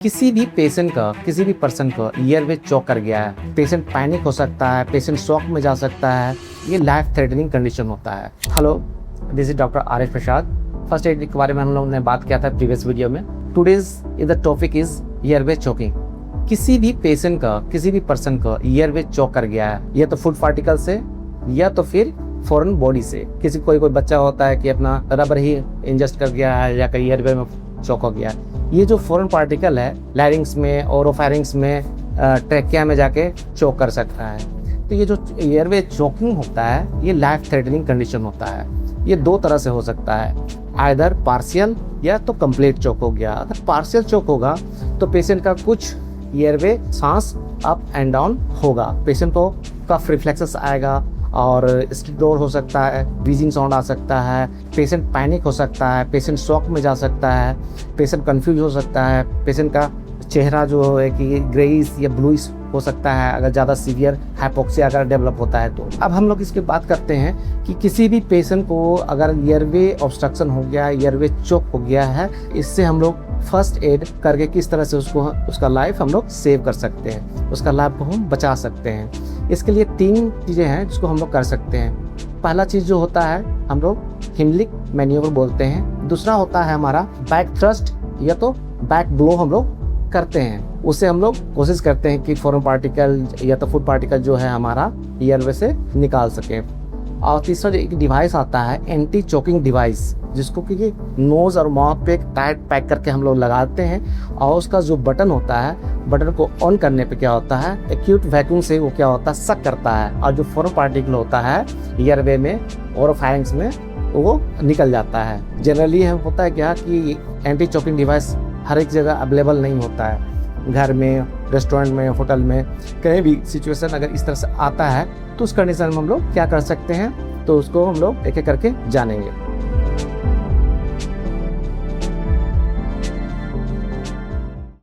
किसी भी पेशेंट का किसी भी पर्सन का ईयरवे चौक कर गया है, पेशेंट पैनिक हो सकता है, पेशेंट शॉक में जा सकता है। ये लाइफ थ्रेटनिंग कंडीशन होता है। Hello, this is doctor R S Prasad. First aid के बारे में हम लोगों ने बात किया था प्रीवियस वीडियो में। Today's the topic is airway choking. किसी भी पेशेंट का किसी भी पर्सन का ईयरवे चौक कर गया है, या तो फूड पार्टिकल से या तो फिर फॉरेन बॉडी से। किसी कोई बच्चा होता है कि अपना रबर ही इंजेस्ट कर गया है या कहीं ईयरवे में चौक हो गया है। ये जो फॉरेन पार्टिकल है लैरिंग्स में, ओरोफैरिंग्स में, ट्रैकिया में जाके चोक कर सकता है। तो ये जो एयरवे चोकिंग होता है ये लाइफ थ्रेटनिंग कंडीशन होता है। ये दो तरह से हो सकता है, आइदर पार्शियल या तो कंप्लीट चोक हो गया। अगर पार्शियल चोक होगा तो पेशेंट का कुछ एयरवे सांस अप एंड डाउन होगा, पेशेंट को कफ रिफ्लेक्सेस आएगा और स्टिडोर हो सकता है, ब्रीजिंग साउंड आ सकता है, पेशेंट पैनिक हो सकता है, पेशेंट शॉक में जा सकता है, पेशेंट कंफ्यूज हो सकता है, पेशेंट का चेहरा जो है कि ग्रेइश या ब्लूइश हो सकता है अगर ज़्यादा सीवियर हाइपोक्सिया अगर डेवलप होता है तो। अब हम लोग इसकी बात करते हैं कि किसी भी पेशेंट को अगर ईयरवे ऑब्स्ट्रक्शन हो गया, ईयरवे चोक हो गया है, इससे हम लोग फर्स्ट एड करके किस तरह से उसका लाइफ हम लोग सेव कर सकते हैं, उसका लाइफ को हम बचा सकते हैं। इसके लिए 3 चीज़ें हैं जिसको हम लोग कर सकते हैं। पहला चीज़ जो होता है हम लोग हिमलिक मैन्यूवर बोलते हैं। दूसरा होता है हमारा बैक थ्रस्ट या तो बैक ब्लो हम लोग करते हैं। उससे हम लोग कोशिश करते हैं कि फॉरेन पार्टिकल या तो फूड पार्टिकल जो है हमारा ईयरवे से निकाल सके। और तीसरा जो एक डिवाइस आता है एंटी चोकिंग डिवाइस, जिसको कि नोज़ और माउथ पे टाइट पैक करके हम लोग लगाते हैं। और उसका जो बटन होता है, बटन को ऑन करने पे क्या होता है, एक्यूट वैक्यूम से वो क्या होता है, सक करता है और जो फॉरेन पार्टिकल होता है ईयरवे में ओरोफैरिंग्स में वो निकल जाता है। जनरली होता है क्या कि एंटी चोकिंग डिवाइस हर एक जगह अवेलेबल नहीं होता है। घर में, रेस्टोरेंट में, होटल में, कहीं भी सिचुएशन अगर इस तरह से आता है तो उस कंडीशन में हम लोग क्या कर सकते हैं, तो उसको हम लोग एक एक करके जानेंगे।